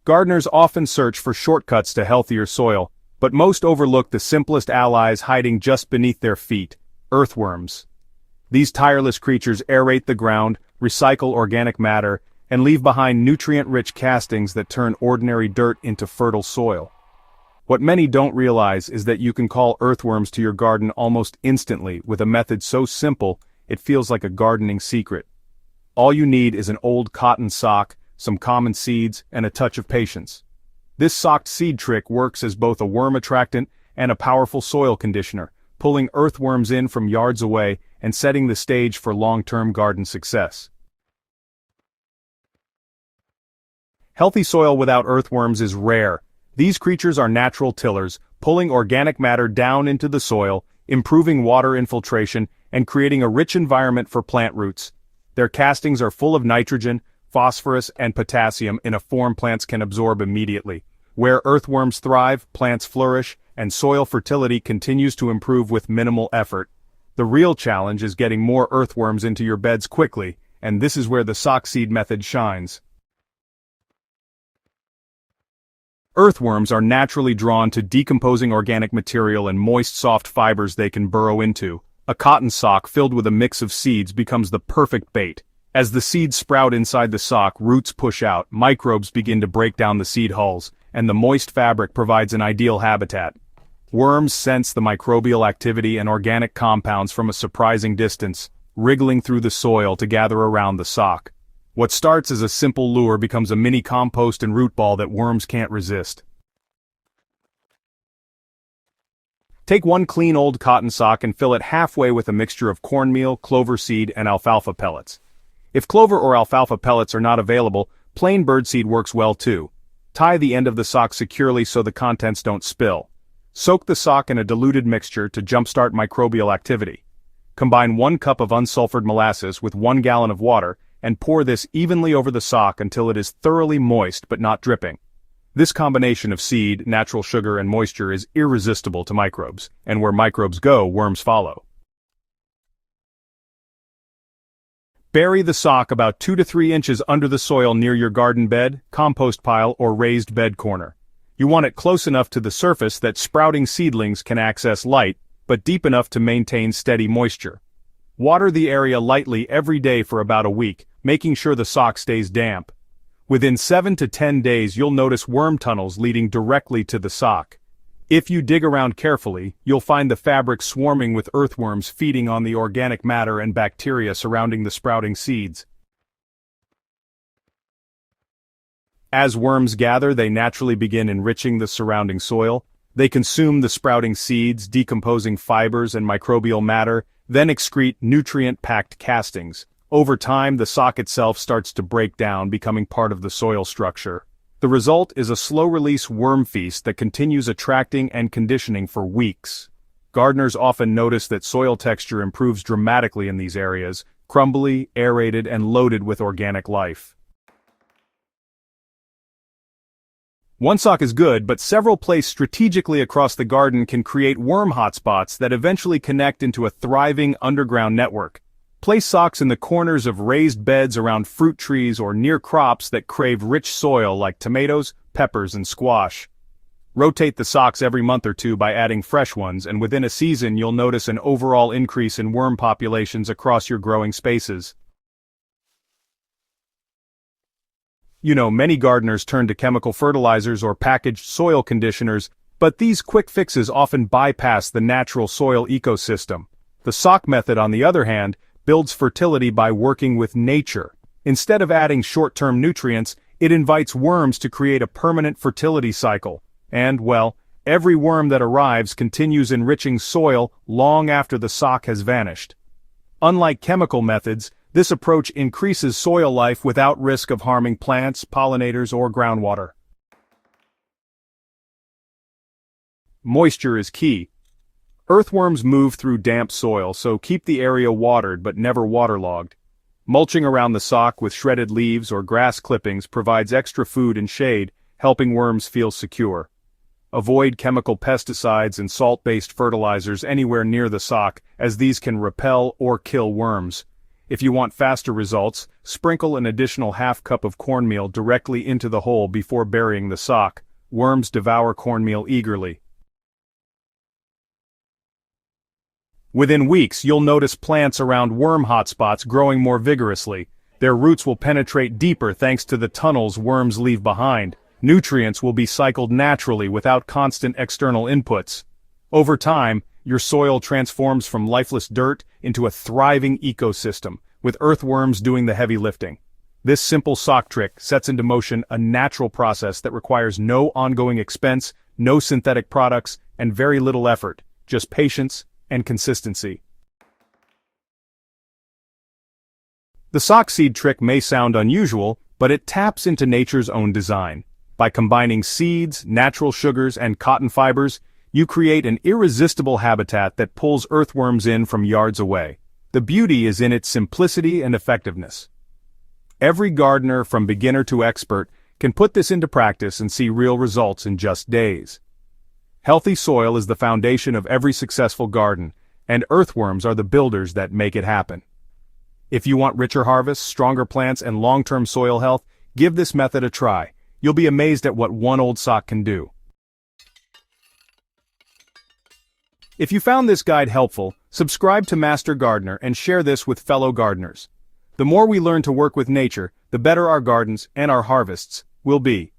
Gardeners often search for shortcuts to healthier soil, but most overlook the simplest allies hiding just beneath their feet: earthworms. These tireless creatures aerate the ground, recycle organic matter, and leave behind nutrient-rich castings that turn ordinary dirt into fertile soil. What many don't realize is that you can call earthworms to your garden almost instantly with a method so simple it feels like a gardening secret. All you need is an old cotton sock, some common seeds, and a touch of patience. This socked seed trick works as both a worm attractant and a powerful soil conditioner, pulling earthworms in from yards away and setting the stage for long-term garden success. Healthy soil without earthworms is rare. These creatures are natural tillers, pulling organic matter down into the soil, improving water infiltration, and creating a rich environment for plant roots. Their castings are full of nitrogen, phosphorus, and potassium in a form plants can absorb immediately. Where earthworms thrive, plants flourish, and soil fertility continues to improve with minimal effort. The real challenge is getting more earthworms into your beds quickly, and this is where the sock seed method shines. Earthworms are naturally drawn to decomposing organic material and moist soft fibers they can burrow into. A cotton sock filled with a mix of seeds becomes the perfect bait. As the seeds sprout inside the sock, roots push out, microbes begin to break down the seed hulls, and the moist fabric provides an ideal habitat. Worms sense the microbial activity and organic compounds from a surprising distance, wriggling through the soil to gather around the sock. What starts as a simple lure becomes a mini compost and root ball that worms can't resist. Take one clean old cotton sock and fill it halfway with a mixture of cornmeal, clover seed, and alfalfa pellets. If clover or alfalfa pellets are not available, plain birdseed works well too. Tie the end of the sock securely so the contents don't spill. Soak the sock in a diluted mixture to jumpstart microbial activity. Combine 1 cup of unsulfured molasses with 1 gallon of water, and pour this evenly over the sock until it is thoroughly moist but not dripping. This combination of seed, natural sugar, and moisture is irresistible to microbes, and where microbes go, worms follow. Bury the sock about 2 to 3 inches under the soil near your garden bed, compost pile, or raised bed corner. You want it close enough to the surface that sprouting seedlings can access light, but deep enough to maintain steady moisture. Water the area lightly every day for about a week, making sure the sock stays damp. Within 7 to 10 days you'll notice worm tunnels leading directly to the sock. If you dig around carefully, you'll find the fabric swarming with earthworms feeding on the organic matter and bacteria surrounding the sprouting seeds. As worms gather, they naturally begin enriching the surrounding soil. They consume the sprouting seeds, decomposing fibers and microbial matter, then excrete nutrient-packed castings. Over time, the sock itself starts to break down, becoming part of the soil structure. The result is a slow-release worm feast that continues attracting and conditioning for weeks. Gardeners often notice that soil texture improves dramatically in these areas, crumbly, aerated, and loaded with organic life. One sock is good, but several placed strategically across the garden can create worm hotspots that eventually connect into a thriving underground network. Place socks in the corners of raised beds around fruit trees or near crops that crave rich soil like tomatoes, peppers, and squash. Rotate the socks every month or two by adding fresh ones, and within a season you'll notice an overall increase in worm populations across your growing spaces. Many gardeners turn to chemical fertilizers or packaged soil conditioners, but these quick fixes often bypass the natural soil ecosystem. The sock method, on the other hand, builds fertility by working with nature. Instead of adding short-term nutrients, it invites worms to create a permanent fertility cycle. And, well, every worm that arrives continues enriching soil long after the sock has vanished. Unlike chemical methods, this approach increases soil life without risk of harming plants, pollinators, or groundwater. Moisture is key. Earthworms move through damp soil, so keep the area watered but never waterlogged. Mulching around the sock with shredded leaves or grass clippings provides extra food and shade, helping worms feel secure. Avoid chemical pesticides and salt-based fertilizers anywhere near the sock, as these can repel or kill worms. If you want faster results, sprinkle an additional half cup of cornmeal directly into the hole before burying the sock. Worms devour cornmeal eagerly. Within weeks, you'll notice plants around worm hotspots growing more vigorously. Their roots will penetrate deeper thanks to the tunnels worms leave behind. Nutrients will be cycled naturally without constant external inputs. Over time, your soil transforms from lifeless dirt into a thriving ecosystem, with earthworms doing the heavy lifting. This simple sock trick sets into motion a natural process that requires no ongoing expense, no synthetic products, and very little effort, just patience and consistency. The sock seed trick may sound unusual, but it taps into nature's own design. By combining seeds, natural sugars, and cotton fibers, you create an irresistible habitat that pulls earthworms in from yards away. The beauty is in its simplicity and effectiveness. Every gardener, from beginner to expert, can put this into practice and see real results in just days. Healthy soil is the foundation of every successful garden, and earthworms are the builders that make it happen. If you want richer harvests, stronger plants, and long-term soil health, give this method a try. You'll be amazed at what one old sock can do. If you found this guide helpful, subscribe to Master Gardener and share this with fellow gardeners. The more we learn to work with nature, the better our gardens and our harvests will be.